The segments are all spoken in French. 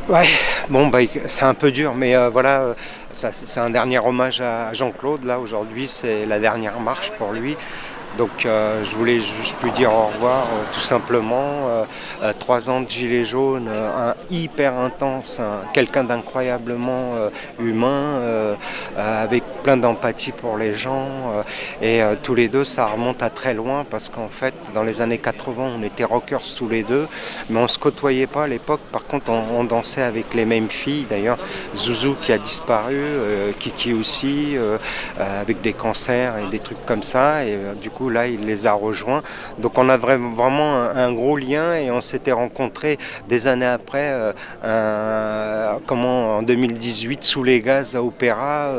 Ouais, bon, bah, c'est un peu dur, mais voilà, c'est un dernier hommage à Jean-Claude. Là, aujourd'hui, c'est la dernière marche pour lui. Donc je voulais juste lui dire au revoir, tout simplement. 3 ans de gilet jaune, hyper intense, quelqu'un d'incroyablement humain, avec plein d'empathie pour les gens. Et tous les deux, ça remonte à très loin parce qu'en fait, dans les années 80, on était rockers tous les deux, mais on se côtoyait pas à l'époque. Par contre, on dansait avec les mêmes filles. D'ailleurs, Zouzou qui a disparu, Kiki aussi, avec des cancers et des trucs comme ça. Et du coup, là, il les a rejoints. Donc, on a vraiment un gros lien et on s'était rencontrés des années après, en 2018, sous les gaz à Opéra.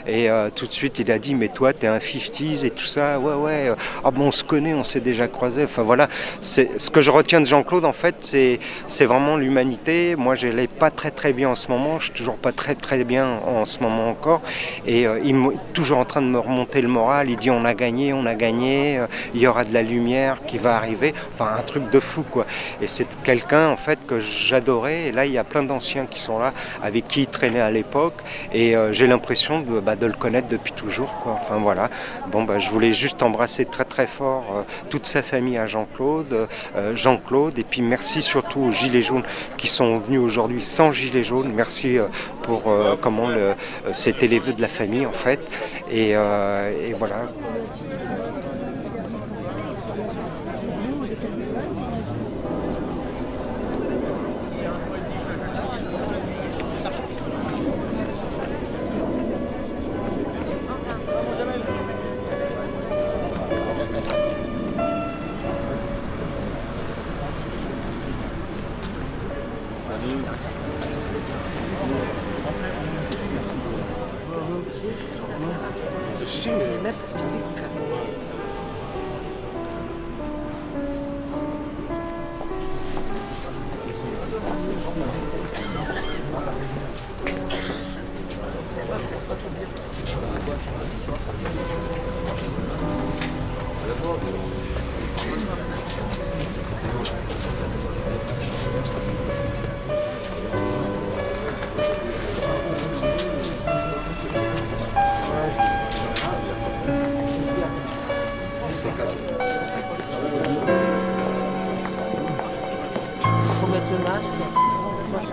Et tout de suite, il a dit, mais toi, t'es un 50s et tout ça. Ouais, ouais. Ah bon, on se connaît, on s'est déjà croisés. Enfin, voilà. C'est ce que je retiens de Jean-Claude, en fait, c'est vraiment l'humanité. Moi, je l'ai pas très très bien en ce moment. Je suis toujours pas très très bien en ce moment encore. Et il est toujours en train de me remonter le moral. Il dit on a gagné, il y aura de la lumière qui va arriver. Enfin, un truc de fou, quoi. Et c'est quelqu'un, en fait, que j'adorais. Et là, il y a plein d'anciens qui sont là, avec qui il traînait à l'époque. Et j'ai l'impression de le connaître depuis toujours, quoi. Enfin, voilà. Bon, bah, je voulais juste embrasser très très fort toute sa famille à Jean-Claude. Et puis merci surtout aux Gilets jaunes qui sont venus aujourd'hui sans Gilets jaunes. Merci pour c'était les vœux de la famille en fait. Et voilà. Faut mettre le masque.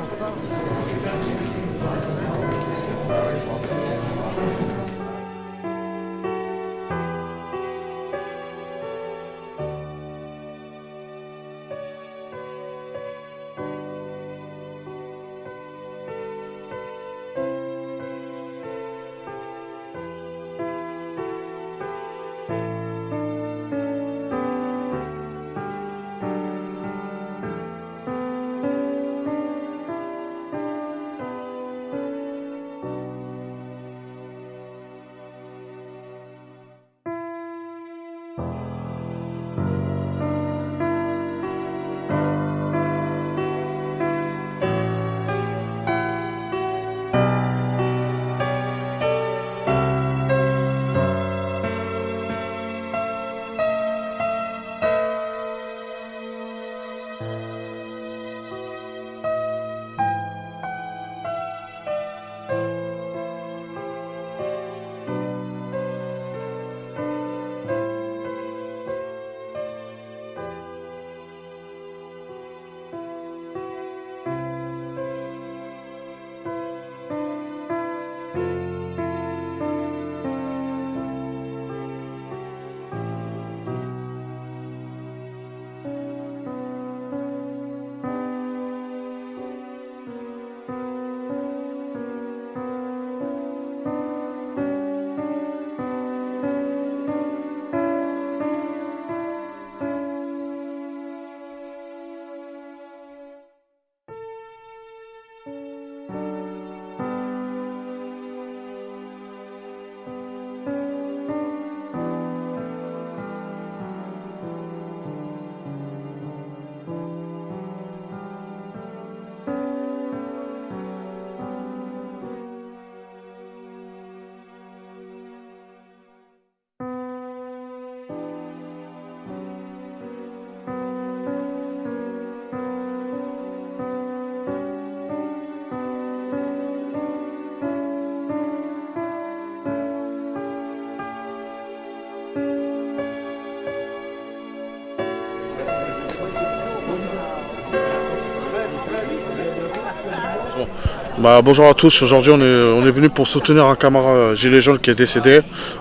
Bonjour à tous, aujourd'hui on est venu pour soutenir un camarade gilet jaune qui est décédé.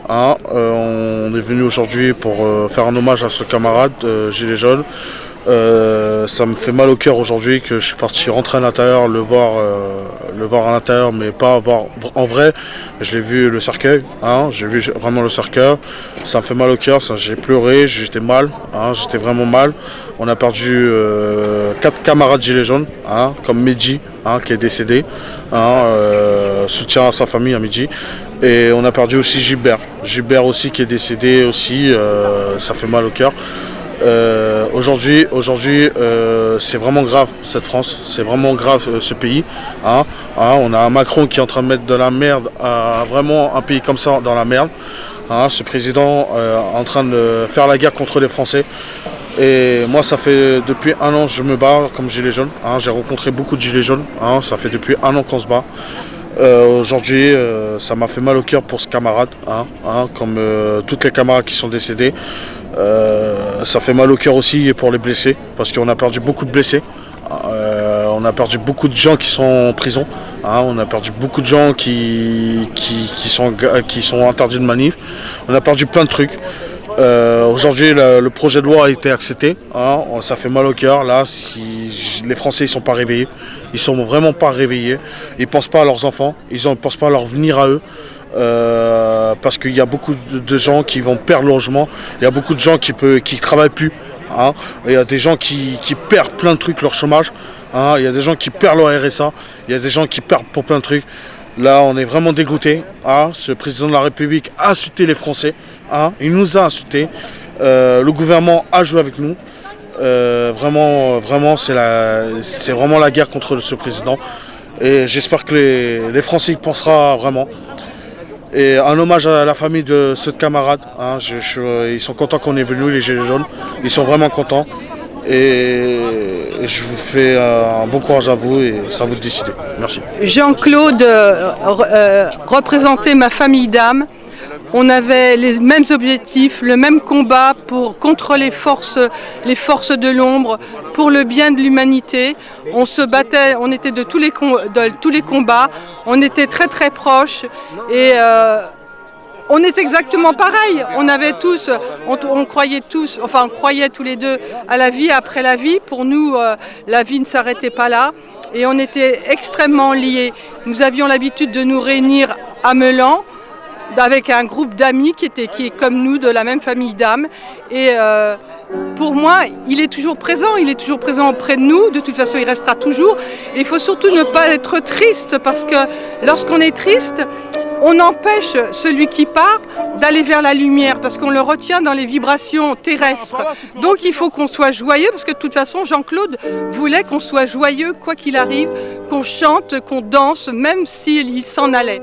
On est venu aujourd'hui pour faire un hommage à ce camarade gilet jaune. Ça me fait mal au cœur aujourd'hui que je suis parti rentrer à l'intérieur, le voir à l'intérieur, mais pas voir en vrai. Je l'ai vu le cercueil, j'ai vu vraiment le cercueil. Ça me fait mal au cœur, j'ai pleuré, j'étais mal, j'étais vraiment mal. On a perdu 4 camarades gilets jaunes, comme Mehdi, qui est décédé, soutien à sa famille à Mehdi. Et on a perdu aussi Gilbert aussi qui est décédé aussi, ça fait mal au cœur. Aujourd'hui, c'est vraiment grave cette France, c'est vraiment grave ce pays. On a un Macron qui est en train de mettre de la merde à vraiment un pays comme ça dans la merde. Ce président en train de faire la guerre contre les Français. Et moi, ça fait depuis un an que je me bats comme gilet jaune. J'ai rencontré beaucoup de gilets jaunes. Ça fait depuis un an qu'on se bat. Aujourd'hui, ça m'a fait mal au cœur pour ce camarade, comme toutes les camarades qui sont décédés. Ça fait mal au cœur aussi pour les blessés, parce qu'on a perdu beaucoup de blessés. On a perdu beaucoup de gens qui sont en prison. On a perdu beaucoup de gens qui sont interdits de manif. On a perdu plein de trucs. Aujourd'hui, le projet de loi a été accepté. Ça fait mal au cœur. Là, si les Français ne sont pas réveillés, ils sont vraiment pas réveillés. Ils ne pensent pas à leurs enfants. Ils ne pensent pas à leur venir à eux. Parce qu'il y a beaucoup de gens qui vont perdre leur logement. Il y a beaucoup de gens qui ne travaillent plus. Il y a des gens qui perdent plein de trucs, leur chômage. Il y a des gens qui perdent leur RSA. Il y a des gens qui perdent pour plein de trucs. Là, on est vraiment dégoûtés. Ce président de la République a insulté les Français. Il nous a insultés. Le gouvernement a joué avec nous. Vraiment, c'est vraiment la guerre contre ce président. Et j'espère que les Français y penseront vraiment. Et un hommage à la famille de ce camarade. Ils sont contents qu'on est venu, les Gilets jaunes. Ils sont vraiment contents. Et je vous fais un bon courage à vous et c'est à vous de décider. Merci. Jean-Claude représentait ma famille d'âme. On avait les mêmes objectifs, le même combat contre les forces de l'ombre, pour le bien de l'humanité. On se battait, on était de tous les combats, on était très très proches et on est exactement pareil. On croyait tous les deux à la vie après la vie. Pour nous, la vie ne s'arrêtait pas là. Et on était extrêmement liés. Nous avions l'habitude de nous réunir à Meulan avec un groupe d'amis qui est comme nous, de la même famille d'âmes. Et pour moi, il est toujours présent auprès de nous. De toute façon, il restera toujours. Et il faut surtout ne pas être triste, parce que lorsqu'on est triste, on empêche celui qui part d'aller vers la lumière, parce qu'on le retient dans les vibrations terrestres. Donc il faut qu'on soit joyeux, parce que de toute façon Jean-Claude voulait qu'on soit joyeux quoi qu'il arrive, qu'on chante, qu'on danse, même s'il s'en allait.